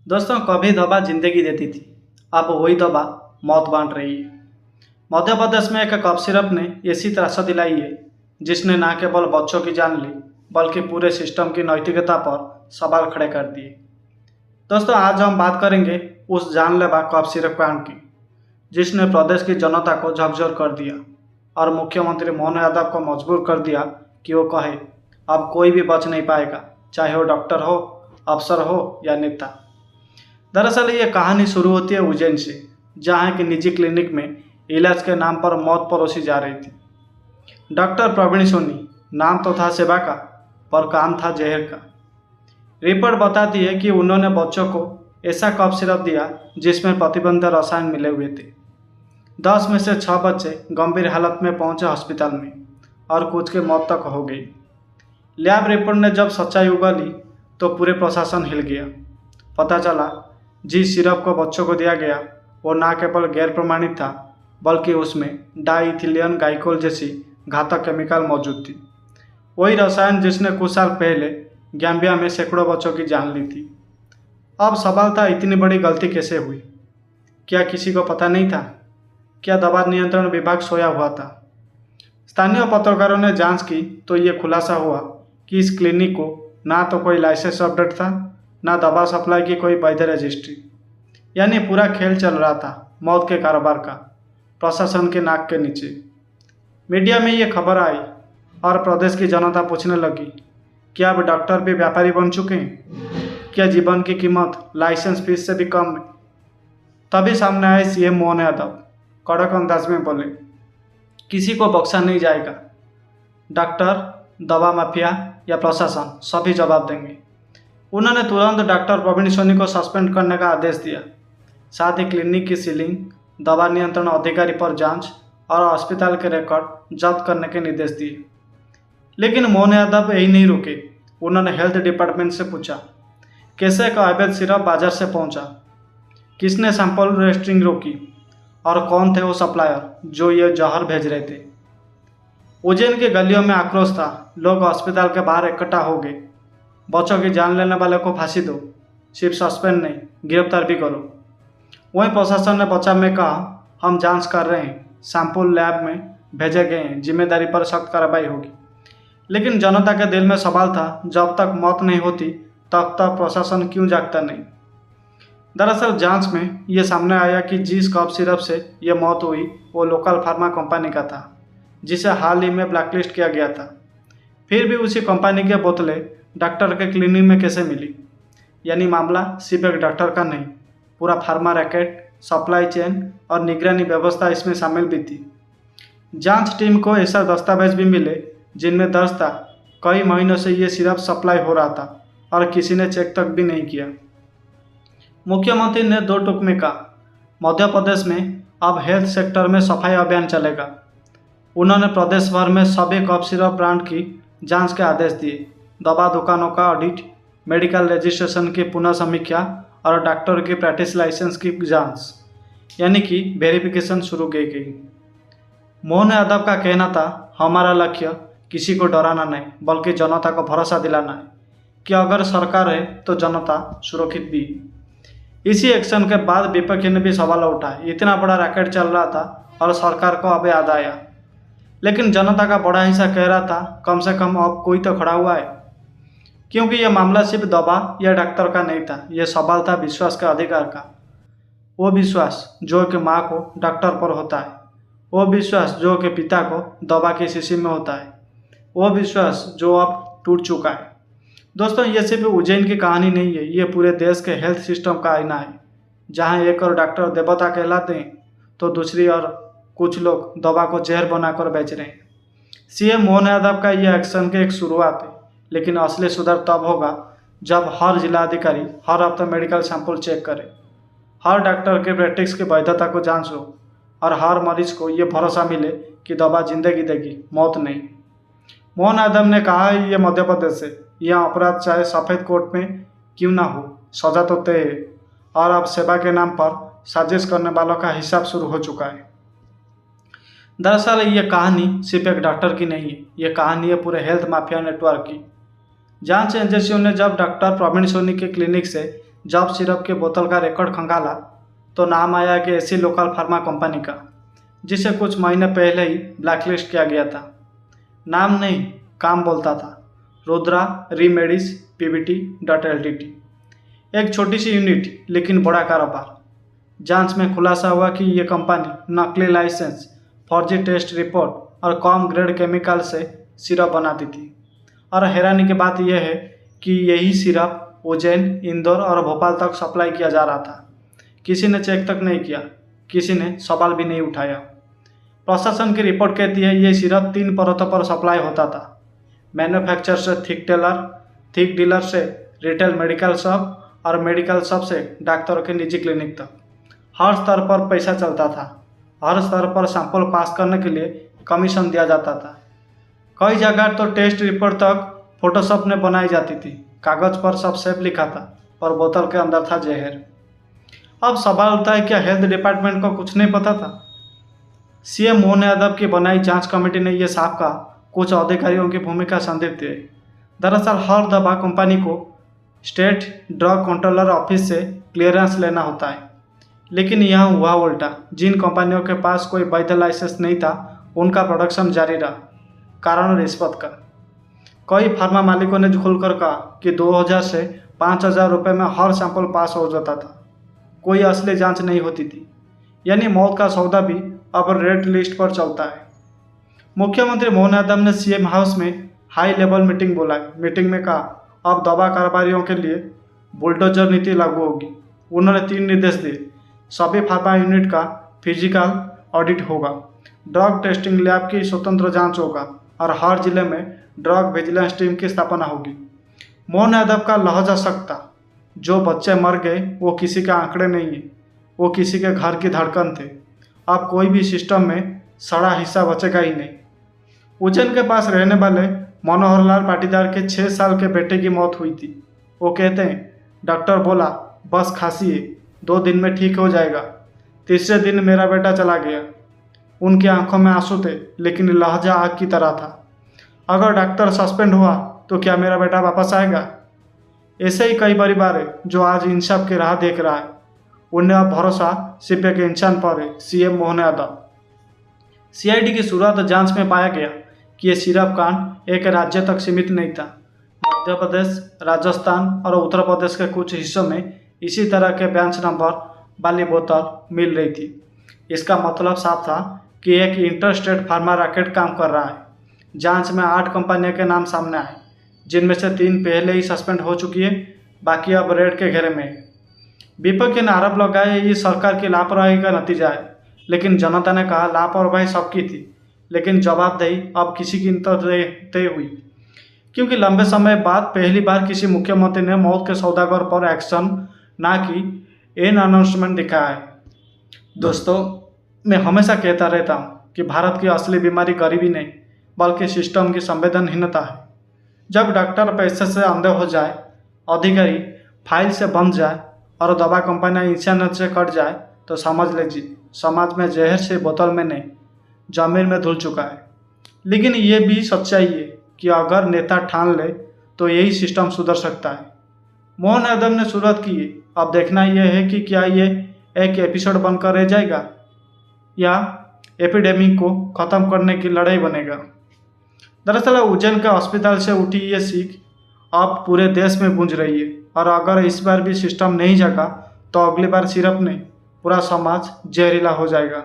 दोस्तों, कभी दवा जिंदगी देती थी, अब वही दवा मौत बांट रही है। मध्य प्रदेश में एक कफ सिरप ने ऐसी त्रासदी दिलाई है जिसने न केवल बच्चों की जान ली बल्कि पूरे सिस्टम की नैतिकता पर सवाल खड़े कर दिए। दोस्तों, आज हम बात करेंगे उस जानलेवा कफ सिरप कांड की जिसने प्रदेश की जनता को झकझोर कर दिया और मुख्यमंत्री मोहन यादव को मजबूर कर दिया कि वो कहे अब कोई भी बच नहीं पाएगा, चाहे वो डॉक्टर हो, अफसर हो या नेता। दरअसल ये कहानी शुरू होती है उज्जैन से, जहाँ एक निजी क्लिनिक में इलाज के नाम पर मौत परोसी जा रही थी। डॉक्टर प्रवीण सोनी नाम तो था सेवा का, पर काम था जहर का। रिपोर्ट बताती है कि उन्होंने बच्चों को ऐसा कफ सिरप दिया जिसमें प्रतिबंधित रसायन मिले हुए थे। 10 में से 6 बच्चे गंभीर हालत में पहुंचे अस्पताल में और कुछ की मौत तक हो गई। लैब रिपोर्ट ने जब सच्चाई उगली तो पूरे प्रशासन हिल गया। पता चला जिस सिरप को बच्चों को दिया गया वो न केवल गैर प्रमाणित था बल्कि उसमें डाइथिलियन ग्लाइकोल जैसी घातक केमिकल मौजूद थी। वही रसायन जिसने कुछ साल पहले गैम्बिया में सैकड़ों बच्चों की जान ली थी। अब सवाल था, इतनी बड़ी गलती कैसे हुई? क्या किसी को पता नहीं था? क्या दवा नियंत्रण विभाग सोया हुआ था? स्थानीय पत्रकारों ने जांच की तो ये खुलासा हुआ कि इस क्लिनिक को ना तो कोई लाइसेंस अपडेट था, ना दवा सप्लाई की कोई वैध रजिस्ट्री। यानी पूरा खेल चल रहा था मौत के कारोबार का, प्रशासन के नाक के नीचे। मीडिया में ये खबर आई और प्रदेश की जनता पूछने लगी, क्या अब डॉक्टर भी व्यापारी बन चुके हैं? क्या जीवन की कीमत लाइसेंस फीस से भी कम है? तभी सामने आए सीएम मोहन यादव, कड़क अंदाज में बोले, किसी को बख्शा नहीं जाएगा। डॉक्टर, दवा माफिया या प्रशासन सभी जवाब देंगे। उन्होंने तुरंत डॉक्टर प्रवीण सोनी को सस्पेंड करने का आदेश दिया। साथ ही क्लिनिक की सीलिंग, दवा नियंत्रण अधिकारी पर जांच और अस्पताल के रिकॉर्ड जब्त करने के निर्देश दिए। लेकिन मोहन यादव यही नहीं रुके। उन्होंने हेल्थ डिपार्टमेंट से पूछा, कैसे का अवैध सिरप बाजार से पहुंचा, किसने सैंपल रेस्टिंग रोकी और कौन थे वो सप्लायर जो ये जहर भेज रहे थे। उज्जैन की गलियों में आक्रोश था। लोग अस्पताल के बाहर इकट्ठा हो गए। बच्चों की जान लेने वाले को फांसी दो, सिर्फ सस्पेंड नहीं, गिरफ्तार भी करो। वहीं प्रशासन ने बचाव में कहा, हम जांच कर रहे हैं, सैंपल लैब में भेजे गए हैं, जिम्मेदारी पर सख्त कार्रवाई होगी। लेकिन जनता के दिल में सवाल था, जब तक मौत नहीं होती तब तक प्रशासन क्यों जागता नहीं? दरअसल जांच में ये सामने आया कि जिस कफ सिरप से ये मौत हुई वो लोकल फार्मा कंपनी का था, जिसे हाल ही में ब्लैकलिस्ट किया गया था। फिर भी उसी कंपनी के बोतलें डॉक्टर के क्लिनिक में कैसे मिली? यानी मामला सिर्फ एक डॉक्टर का नहीं, पूरा फार्मा रैकेट, सप्लाई चेन और निगरानी व्यवस्था इसमें शामिल भी थी। जांच टीम को ऐसा दस्तावेज भी मिले जिनमें दर्ज था कई महीनों से ये सिरप सप्लाई हो रहा था और किसी ने चेक तक भी नहीं किया। मुख्यमंत्री ने 2 टूक में कहा, मध्य प्रदेश में अब हेल्थ सेक्टर में सफाई अभियान चलेगा। उन्होंने प्रदेश भर में सभी कफ सिरप ब्रांड की जांच के आदेश दिए। दवा दुकानों का ऑडिट, मेडिकल रजिस्ट्रेशन की पुनः समीक्षा और डॉक्टर की प्रैक्टिस लाइसेंस की जांच, यानी कि वेरिफिकेशन शुरू की गई। मोहन यादव का कहना था, हमारा लक्ष्य किसी को डराना नहीं बल्कि जनता को भरोसा दिलाना है कि अगर सरकार है तो जनता सुरक्षित भी। इसी एक्शन के बाद विपक्ष ने भी सवाल उठाए, इतना बड़ा रैकेट चल रहा था और सरकार को अब याद आया। लेकिन जनता का बड़ा हिस्सा कह रहा था, कम से कम अब कोई तो खड़ा हुआ है। क्योंकि यह मामला सिर्फ दवा या डॉक्टर का नहीं था, यह सवाल था विश्वास का अधिकार का। वो विश्वास जो कि माँ को डॉक्टर पर होता है, वो विश्वास जो कि पिता को दवा की शीशी में होता है, वो विश्वास जो अब टूट चुका है। दोस्तों, ये सिर्फ उज्जैन की कहानी नहीं है, ये पूरे देश के हेल्थ सिस्टम का आईना है, जहाँ एक और डॉक्टर देवता कहलाते हैं तो दूसरी ओर कुछ लोग दवा को जहर बनाकर बेच रहे हैं। सीएम मोहन यादव का यह एक्शन की एक शुरुआत है, लेकिन असली सुधार तब होगा जब हर जिलाधिकारी हर हफ्ते मेडिकल सैंपल चेक करे, हर डॉक्टर के प्रैक्टिस की वैधता को जांच हो और हर मरीज को ये भरोसा मिले कि दवा जिंदगी देगी, मौत नहीं। मोहन यादव ने कहा है, ये मध्य प्रदेश है, यहाँ अपराध चाहे सफ़ेद कोट में क्यों ना हो, सजा तो तय है और अब सेवा के नाम पर साजिश करने वालों का हिसाब शुरू हो चुका है। दरअसल ये कहानी सिर्फ एक डॉक्टर की नहीं है, ये कहानी है पूरे हेल्थ माफिया नेटवर्क की। जांच एजेंसियों ने जब डॉक्टर प्रवीण सोनी के क्लिनिक से जब सिरप के बोतल का रिकॉर्ड खंगाला तो नाम आया कि ऐसी लोकल फार्मा कंपनी का जिसे कुछ महीने पहले ही ब्लैकलिस्ट किया गया था। नाम नहीं, काम बोलता था। Rudra remedies PVT .ltd। एक छोटी सी यूनिट लेकिन बड़ा कारोबार। जांच में खुलासा हुआ कि ये कंपनी नकली लाइसेंस, फर्जी टेस्ट रिपोर्ट और कम ग्रेड केमिकल से सिरप बनाती थी। और हैरानी की बात यह है कि यही सिरप उज्जैन, इंदौर और भोपाल तक सप्लाई किया जा रहा था। किसी ने चेक तक नहीं किया, किसी ने सवाल भी नहीं उठाया। प्रशासन की रिपोर्ट कहती है ये सिरप 3 परतों पर सप्लाई होता था। मैन्युफैक्चर से थिक डीलर से रिटेल मेडिकल शॉप और मेडिकल शॉप से डॉक्टरों के निजी क्लिनिक तक। हर स्तर पर पैसा चलता था। हर स्तर पर सैंपल पास करने के लिए कमीशन दिया जाता था। कई जगह तो टेस्ट रिपोर्ट तक फोटोशॉप में बनाई जाती थी। कागज़ पर सब सेफ लिखा था और बोतल के अंदर था जहर। अब सवाल उठता है, क्या हेल्थ डिपार्टमेंट को कुछ नहीं पता था? सीएम मोहन यादव की बनाई जांच कमेटी ने यह साफ कहा कुछ अधिकारियों की भूमिका संदिग्ध है। दरअसल हर दवा कंपनी को स्टेट ड्रग कंट्रोलर ऑफिस से क्लियरेंस लेना होता है, लेकिन यहाँ हुआ उल्टा। जिन कंपनियों के पास कोई वैध लाइसेंस नहीं था उनका प्रोडक्शन जारी रहा, कारण रिश्वत का। कई फार्मा मालिकों ने खुलकर कहा कि 2000 से 5000 रुपये में हर सैंपल पास हो जाता था। कोई असली जांच नहीं होती थी। यानी मौत का सौदा भी अब रेड लिस्ट पर चलता है। मुख्यमंत्री मोहन यादव ने सीएम हाउस में हाई लेवल मीटिंग बुलाई। मीटिंग में कहा अब दवा कारोबारियों के लिए बुलडोजर नीति लागू होगी। उन्होंने 3 निर्देश दिए। सभी फार्मा यूनिट का फिजिकल ऑडिट होगा, ड्रग टेस्टिंग लैब की स्वतंत्र जांच होगा और हर जिले में ड्रग विजिलेंस टीम की स्थापना होगी। मोहन यादव का लहजा सख्त था। जो बच्चे मर गए वो किसी के आंकड़े नहीं है, वो किसी के घर की धड़कन थे। अब कोई भी सिस्टम में सड़ा हिस्सा बचेगा ही नहीं। उज्जैन के पास रहने वाले मनोहर लाल पाटीदार के 6 साल के बेटे की मौत हुई थी। वो कहते हैं डॉक्टर बोला बस खांसी है, 2 दिन में ठीक हो जाएगा। तीसरे दिन मेरा बेटा चला गया। उनकी आंखों में आंसू थे लेकिन लहजा आग की तरह था। अगर डॉक्टर सस्पेंड हुआ तो क्या मेरा बेटा वापस आएगा? ऐसे ही कई परिवार है जो आज इंसाफ की राह देख रहा है। उन्हें अब भरोसा सिर्फ एक इंसान पर है, सीएम मोहन यादव। सीआईडी की शुरुआत जांच में पाया गया कि ये सिरप कांड एक राज्य तक सीमित नहीं था। मध्य प्रदेश, राजस्थान और उत्तर प्रदेश के कुछ हिस्सों में इसी तरह के बेंच नंबर वाली बोतल मिल रही थी। इसका मतलब साफ था कि एक इंटरस्टेट फार्मा रैकेट काम कर रहा है। जांच में 8 कंपनियों के नाम सामने आए, जिनमें से 3 पहले ही सस्पेंड हो चुकी है, बाकी अब रेड के घेरे में है। विपक्ष ने आरोप लगाया ये सरकार की लापरवाही का नतीजा है, लेकिन जनता ने कहा लापरवाही सबकी थी, लेकिन जवाबदेही अब किसी की तो तय हुई। क्योंकि लंबे समय बाद पहली बार किसी मुख्यमंत्री ने मौत के सौदागर पर एक्शन ना की एन अनाउंसमेंट दिखाया है। दोस्तों, मैं हमेशा कहता रहता हूँ कि भारत की असली बीमारी गरीबी नहीं बल्कि सिस्टम की संवेदनहीनता है। जब डॉक्टर पैसे से अंधे हो जाए, अधिकारी फाइल से बंध जाए और दवा कंपनियां इंसानियत से कट जाए तो समझ लीजिए समाज में जहर से बोतल में नहीं जमीन में धुल चुका है। लेकिन ये भी सच्चाई है कि अगर नेता ठान ले तो यही सिस्टम सुधर सकता है। मोहन यादव ने शुरुआत की है, अब देखना यह है कि क्या ये एक एपिसोड बनकर रह जाएगा या एपिडेमिक को ख़त्म करने की लड़ाई बनेगा। दरअसल उज्जैन के अस्पताल से उठी ये सीख अब पूरे देश में गूंज रही है और अगर इस बार भी सिस्टम नहीं जगा तो अगली बार सिर्फ नहीं पूरा समाज जहरीला हो जाएगा।